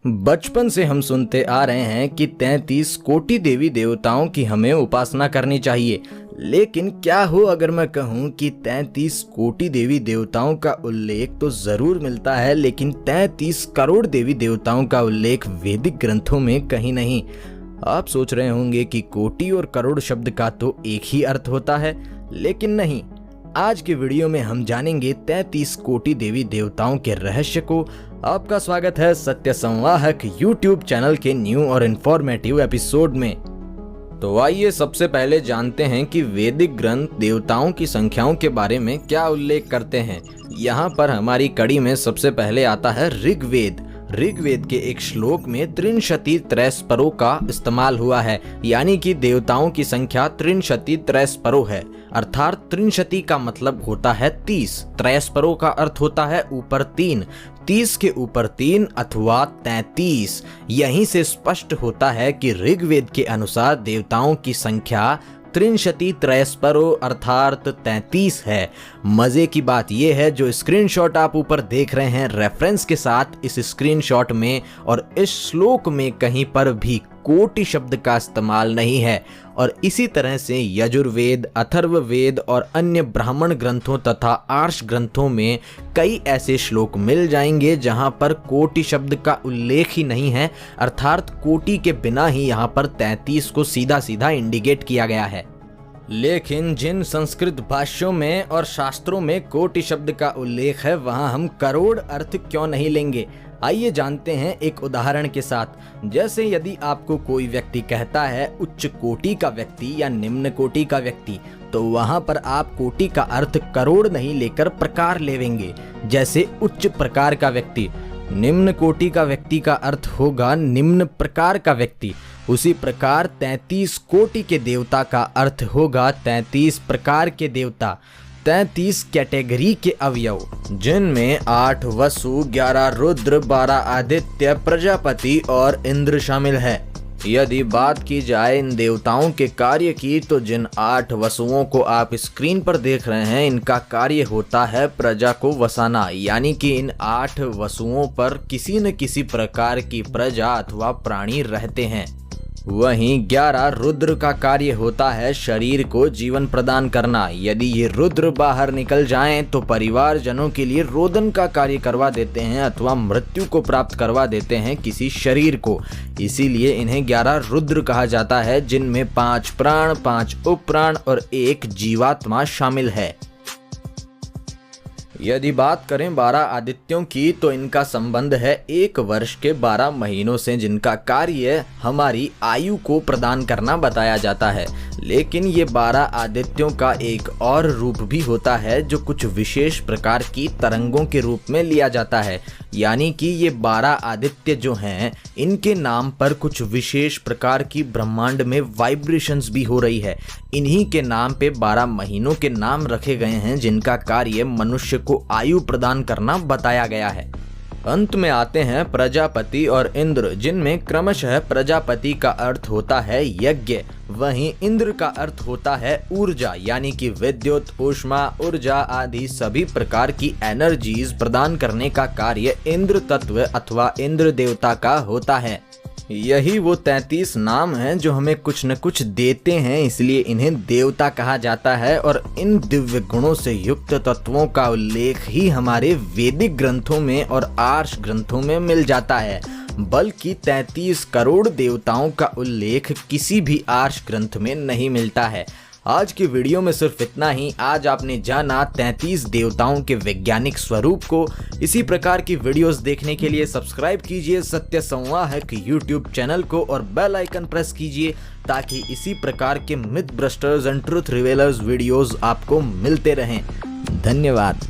बचपन से हम सुनते आ रहे हैं कि 33 कोटि देवी देवताओं की हमें उपासना करनी चाहिए। लेकिन क्या हो अगर मैं कहूँ कि 33 कोटि देवी देवताओं का उल्लेख तो जरूर मिलता है, लेकिन 33 करोड़ देवी देवताओं का उल्लेख वैदिक ग्रंथों में कहीं नहीं। आप सोच रहे होंगे कि कोटि और करोड़ शब्द का तो एक ही अर्थ होता है, लेकिन नहीं। आज के वीडियो में हम जानेंगे 33 कोटि देवी देवताओं के रहस्य को। आपका स्वागत है सत्य संवाहक यूट्यूब चैनल के न्यू और इन्फॉर्मेटिव एपिसोड में। तो आइए सबसे पहले जानते हैं कि वैदिक ग्रंथ देवताओं की संख्याओं के बारे में क्या उल्लेख करते हैं। यहाँ पर हमारी कड़ी में सबसे पहले आता है ऋग्वेद। ऋग्वेद के एक श्लोक में त्रिंशति त्रैस्परो का इस्तेमाल हुआ है, यानी कि देवताओं की संख्या त्रिंशति त्रैस्परो है। अर्थात त्रिंशति का मतलब होता है 30, त्रैस्परो का अर्थ होता है ऊपर 3, 30 के ऊपर 3 अथवा 33। यहीं से स्पष्ट होता है कि ऋग्वेद के अनुसार देवताओं की संख्या त्रिंशति त्रैस्परो अर्थात 33 है। मजे की बात यह है, जो स्क्रीनशॉट आप ऊपर देख रहे हैं रेफरेंस के साथ, इस स्क्रीनशॉट में और इस श्लोक में कहीं पर भी कोटि शब्द का इस्तेमाल नहीं है। और इसी तरह से यजुर्वेद, अथर्ववेद और अन्य ब्राह्मण ग्रंथों तथा आर्ष ग्रंथों में कई ऐसे श्लोक मिल जाएंगे जहां पर कोटि शब्द का उल्लेख ही नहीं है, अर्थात कोटि के बिना ही यहां पर 33 को सीधा सीधा इंडिकेट किया गया है। लेकिन जिन संस्कृत भाष्यों में और शास्त्रों में कोटि शब्द का उल्लेख है, वहां हम करोड़ अर्थ क्यों नहीं लेंगे। आइए जानते हैं एक उदाहरण के साथ। जैसे यदि आपको कोई व्यक्ति कहता है उच्च कोटि का व्यक्ति या निम्न कोटि का व्यक्ति, तो वहां पर आप कोटि का अर्थ करोड़ नहीं लेकर प्रकार लेवेंगे। जैसे उच्च प्रकार का व्यक्ति, निम्न कोटि का व्यक्ति का अर्थ होगा निम्न प्रकार का व्यक्ति। उसी प्रकार 33 कोटि के देवता का अर्थ होगा 33 प्रकार के देवता, 33 कैटेगरी के अवयव, जिनमें 8 वसु, 11 रुद्र, 12 आदित्य, प्रजापति और इंद्र शामिल है। यदि बात की जाए इन देवताओं के कार्य की, तो जिन 8 वसुओं को आप स्क्रीन पर देख रहे हैं, इनका कार्य होता है प्रजा को वसाना, यानी कि इन 8 वसुओं पर किसी न किसी प्रकार की प्रजा अथवा प्राणी रहते हैं। वहीं 11 रुद्र का कार्य होता है शरीर को जीवन प्रदान करना। यदि ये रुद्र बाहर निकल जाएं तो परिवारजनों के लिए रोदन का कार्य करवा देते हैं अथवा मृत्यु को प्राप्त करवा देते हैं किसी शरीर को। इसीलिए इन्हें 11 रुद्र कहा जाता है, जिनमें 5 प्राण, 5 उपप्राण और 1 जीवात्मा शामिल है। यदि बात करें 12 आदित्यों की, तो इनका संबंध है 1 वर्ष के 12 महीनों से, जिनका कार्य हमारी आयु को प्रदान करना बताया जाता है। लेकिन ये 12 आदित्यों का एक और रूप भी होता है, जो कुछ विशेष प्रकार की तरंगों के रूप में लिया जाता है। यानी कि ये 12 आदित्य जो हैं, इनके नाम पर कुछ विशेष प्रकार की ब्रह्मांड में वाइब्रेशंस भी हो रही है। इन्हीं के नाम पे 12 महीनों के नाम रखे गए हैं, जिनका कार्य मनुष्य को आयु प्रदान करना बताया गया है। अंत में आते हैं प्रजापति और इंद्र, जिनमें क्रमशः प्रजापति का अर्थ होता है यज्ञ, वहीं इंद्र का अर्थ होता है ऊर्जा, यानी कि विद्युत, ऊष्मा, ऊर्जा आदि सभी प्रकार की एनर्जीज प्रदान करने का कार्य इंद्र तत्व अथवा इंद्र देवता का होता है। यही वो 33 नाम हैं जो हमें कुछ न कुछ देते हैं, इसलिए इन्हें देवता कहा जाता है। और इन दिव्य गुणों से युक्त तत्वों का उल्लेख ही हमारे वैदिक ग्रंथों में और आर्ष ग्रंथों में मिल जाता है, बल्कि 33 करोड़ देवताओं का उल्लेख किसी भी आर्ष ग्रंथ में नहीं मिलता है। आज की वीडियो में सिर्फ इतना ही। आज आपने जाना 33 देवताओं के वैज्ञानिक स्वरूप को। इसी प्रकार की वीडियोस देखने के लिए सब्सक्राइब कीजिए सत्य संवाहक यूट्यूब चैनल को और बेल आइकन प्रेस कीजिए, ताकि इसी प्रकार के मिथ ब्रस्टर्स एंड ट्रुथ रिवेलर्स वीडियोस आपको मिलते रहें। धन्यवाद।